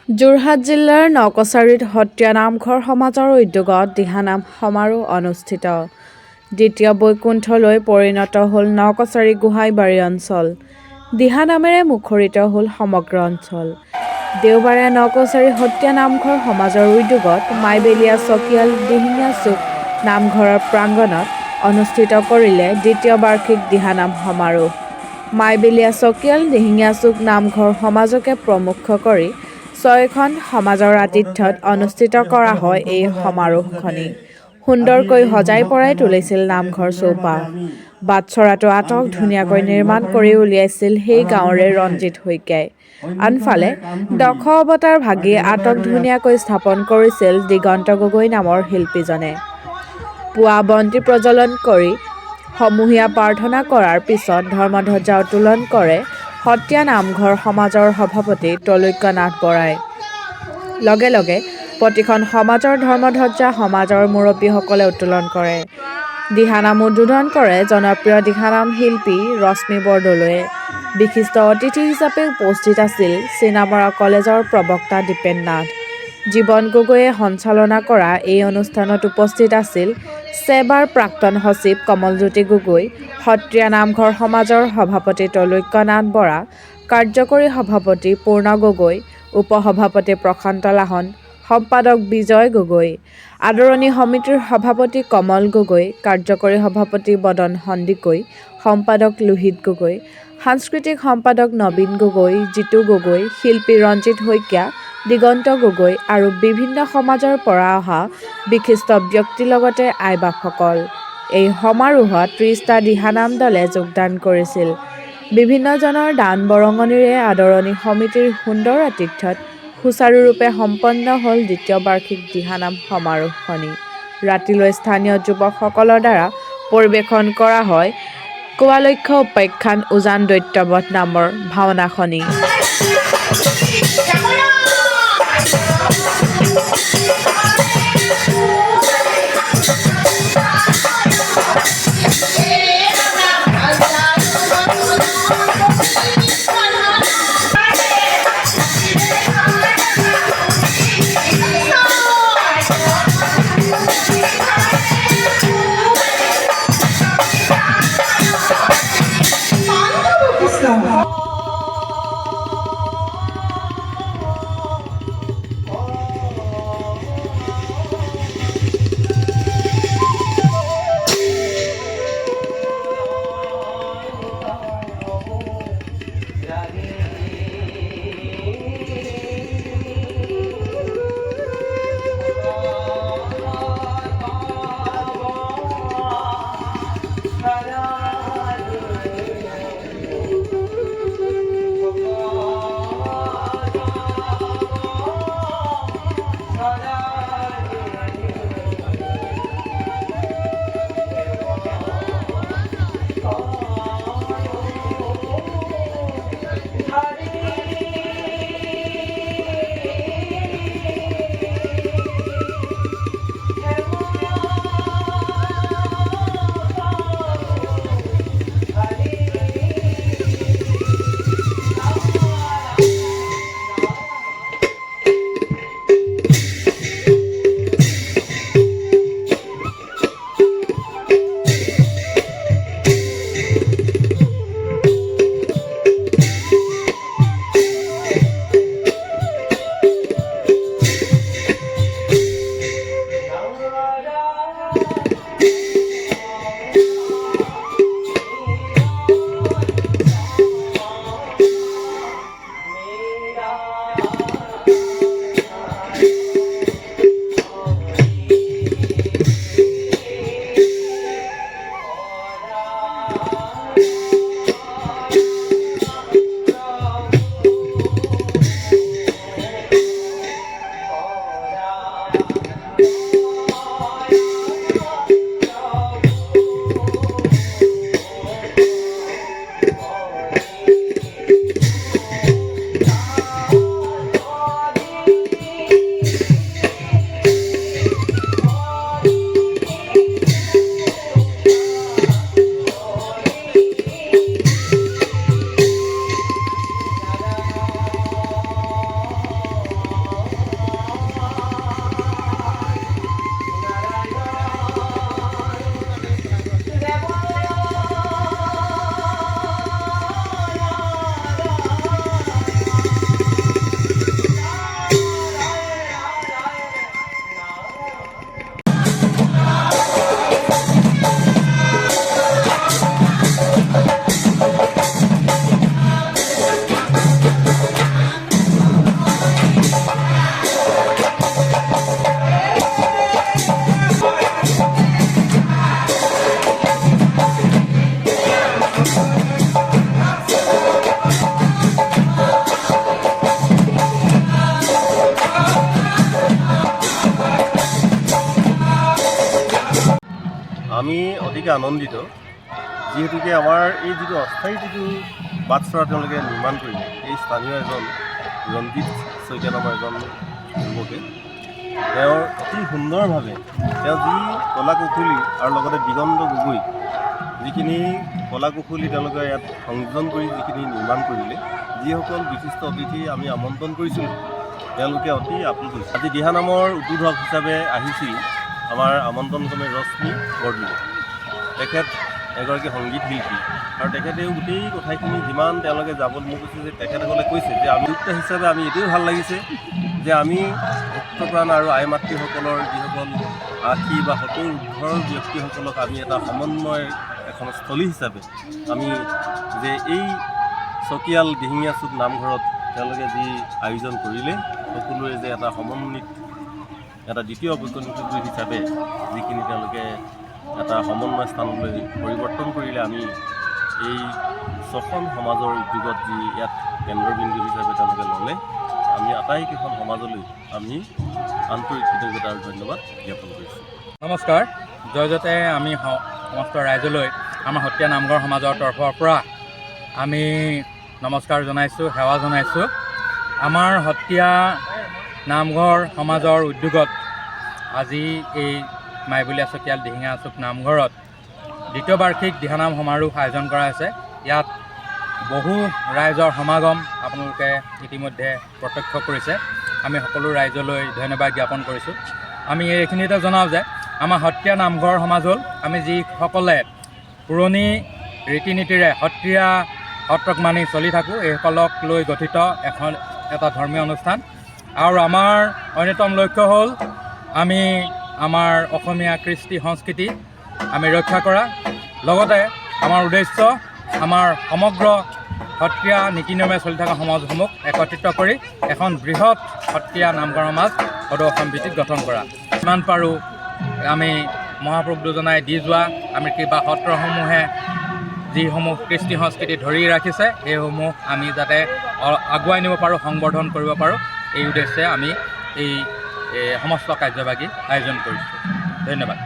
যোৰহাট জিলাৰ নকছাৰীত সত্ৰীয়া নামঘৰ সমাজৰ উদ্যোগত দিহানাম সমাৰোহ অনুষ্ঠিত। দ্বিতীয় বৈকুণ্ঠলৈ পৰিণত হ'ল নকছাৰী গোহাঁইবাৰী অঞ্চল। দিহানামেৰে মুখৰিত হ'ল সমগ্ৰ অঞ্চল। দেওবাৰে নকছাৰী সত্ৰীয়া নামঘৰ সমাজৰ উদ্যোগত মাইবেলিয়া চকিয়াল দিহিঙীয়া চুক নামঘৰৰ প্ৰাংগণত অনুষ্ঠিত কৰিলে দ্বিতীয় বাৰ্ষিক দিহানাম সমাৰোহ। মাইবেলিয়া চকিয়াল দিহিঙীয়া চুক নামঘৰ সমাজকে প্ৰমুখ কৰি ৬খন সমাজৰ আতিথ্যত অনুষ্ঠিত কৰা হয় এই সমাৰোহখনি। সুন্দৰকৈ সজাই পৰাই তুলিছিল নামঘৰ চৌপাশ। বাটচৰাটো আটক ধুনীয়াকৈ নিৰ্মাণ কৰি উলিয়াইছিল সেই গাঁৱৰে ৰঞ্জিত শইকীয়াই। আনফালে দক্ষ অৱতাৰ ভাগি আটক ধুনীয়াকৈ স্থাপন কৰিছিল দিগন্ত গগৈ নামৰ শিল্পীজনে। পুৱা বন্তি প্ৰজ্বলন কৰি সমূহীয়া প্ৰাৰ্থনা কৰাৰ পিছত ধৰ্মধ্বজা উত্তোলন কৰে সত্ৰীয়া নামঘৰ সমাজৰ সভাপতি তৈলক্য নাথ বৰাই। লগে লগে প্ৰতিখন সমাজৰ ধৰ্মধ্বজা সমাজৰ মুৰব্বীসকলে উত্তোলন কৰে। দিহানাম উদ্বোধন কৰে জনপ্ৰিয় দিহানাম শিল্পী ৰশ্মি বৰদলৈয়ে। বিশিষ্ট অতিথি হিচাপে উপস্থিত আছিল চিনামৰা কলেজৰ প্ৰবক্তা দীপেন নাথ। জীৱন গগৈয়ে সঞ্চালনা কৰা এই অনুষ্ঠানত উপস্থিত আছিল ছেবাৰ প্ৰাক্তন সচিব কমলজ্যোতি গগৈ, সত্ৰীয়া নামঘৰ সমাজৰ সভাপতি তৈলক্য নাথ বৰা, কাৰ্যকৰী সভাপতি পূৰ্ণ গগৈ, উপ-সভাপতি প্ৰশান্ত লাহন, সম্পাদক বিজয় গগৈ, আদৰণি সমিতিৰ সভাপতি কমল গগৈ, কাৰ্যকৰী সভাপতি বদন সন্দিকৈ, সম্পাদক লোহিত গগৈ, সাংস্কৃতিক সম্পাদক নবীন গগৈ, জিতু গগৈ, শিল্পী ৰঞ্জিত শইকীয়া, দিগন্ত গগৈ আৰু বিভিন্ন সমাজৰ পৰা অহা বিশিষ্ট ব্যক্তিৰ লগতে আইবাকসকল। এই সমাৰোহত ৩০টা দিহানাম দলে যোগদান কৰিছিল। বিভিন্নজনৰ দান বৰঙণিৰে আদৰণি সমিতিৰ সুন্দৰ আতিথ্যত সুচাৰুৰূপে সম্পন্ন হ'ল দ্বিতীয় বাৰ্ষিক দিহানাম সমাৰোহখনি। ৰাতিলৈ স্থানীয় যুৱকসকলৰ দ্বাৰা পৰিৱেশন কৰা হয় কুৱালক্ষ্য উপাখ্যান উজান দৈত্যবধ নামৰ ভাওনাখনি। আমি অতিকে আনন্দিত যিহেতুকে আমাৰ এই যিটো অস্থায়ী যিটো বাটচ'ৰা তেওঁলোকে নিৰ্মাণ কৰিলে এই স্থানীয় এজন ৰঞ্জিত শইকীয়া নামৰ এজন যুৱকে তেওঁৰ অতি সুন্দৰভাৱে তেওঁ যি কলা কৌশলী আৰু লগতে দিগন্ত গগৈ যিখিনি কলা কৌশলী তেওঁলোকে ইয়াত সংযোজন কৰি যিখিনি নিৰ্মাণ কৰিলে যিসকল বিশিষ্ট অতিথি আমি আমন্ত্ৰণ কৰিছিলোঁ তেওঁলোকে অতি আপ্লুত হৈছে। আজি দিহানামৰ উদ্বোধক হিচাপে আহিছিল আমাৰ আমন্ত্ৰণক্ৰমে ৰশ্মি বৰদলৈ। তেখেত এগৰাকী সংগীত শিল্পী আৰু তেখেতেও গোটেই কথাখিনি যিমান তেওঁলোকে যাবলৈ মোক কৈছে যে তেখেতসকলে কৈছে যে আমি যুক্ত হিচাপে আমি এইটোৱে ভাল লাগিছে যে আমি ভক্তপ্ৰাণ আৰু আই মাতৃসকলৰ যিসকল ৮০ বা ৭০ ঊৰ্ধৰ ব্যক্তিসকলক আমি এটা সমন্বয়ৰ এখন স্থলী হিচাপে আমি যে এই চকিয়াল দিহিঙীয়া চুক নামঘৰত তেওঁলোকে যি আয়োজন কৰিলে সকলোৰে যে এটা সমন্বিত এটা দ্বিতীয় বৈকল্পিক হিচাপে যিখিনি তেওঁলোকে এটা সমন্বয় স্থানলৈ পৰিৱৰ্তন কৰিলে আমি এই ছখন সমাজৰ উদ্যোগত যি ইয়াত কেন্দ্ৰবিন্দু হিচাপে তেওঁলোকে ল'লে আমি আটাইকেইখন সমাজলৈ আমি আন্তৰিক কৃতজ্ঞতা আৰু ধন্যবাদ জ্ঞাপন কৰিছোঁ। নমস্কাৰ। জয়জতে আমি সমস্ত ৰাইজলৈ আমাৰ সত্ৰীয়া নামঘৰ সমাজৰ তৰফৰ পৰা আমি নমস্কাৰ জনাইছোঁ, সেৱা জনাইছোঁ। আমাৰ সত্ৰীয়া নামঘৰ সমাজৰ উদ্যোগত আজি এই মাইবলীয়া চকিয়াল দিহিঙীয়া চুক নামঘৰত দ্বিতীয় বাৰ্ষিক দিহানাম সমাৰোহ আয়োজন কৰা হৈছে। ইয়াত বহু ৰাইজৰ সমাগম আপোনালোকে ইতিমধ্যে প্ৰত্যক্ষ কৰিছে। আমি সকলো ৰাইজলৈ ধন্যবাদ জ্ঞাপন কৰিছোঁ। আমি এইখিনিতে জনাওঁ যে আমাৰ সত্ৰীয়া নামঘৰ সমাজ হ'ল আমি যিসকলে পুৰণি ৰীতি নীতিৰে সত্ৰীয়া সত্ৰক মানি চলি থাকোঁ এইসকলক লৈ গঠিত এটা ধৰ্মীয় অনুষ্ঠান। আৰু আমাৰ অন্যতম লক্ষ্য হ'ল আমি আমাৰ অসমীয়া কৃষ্টি সংস্কৃতি আমি ৰক্ষা কৰা, লগতে আমাৰ উদ্দেশ্য আমাৰ সমগ্ৰ সত্ৰীয়া নীতি নিয়মে চলি থকা সমাজসমূহ একত্ৰিত কৰি এখন বৃহৎ সত্ৰীয়া নামঘৰ সমাজ সদৌ অসম ভিত্তিত গঠন কৰা। যিমান পাৰোঁ আমি মহাপুৰুষ দুজনাই দি যোৱা আমি কিবা সত্ৰসমূহে যিসমূহ কৃষ্টি সংস্কৃতি ধৰি ৰাখিছে সেইসমূহ আমি যাতে আগুৱাই নিব পাৰোঁ, সংবৰ্ধন কৰিব পাৰোঁ, এই উদ্দেশ্যে আমি এই সমস্ত কাৰ্যভাগী আয়োজন কৰিছোঁ। ধন্যবাদ।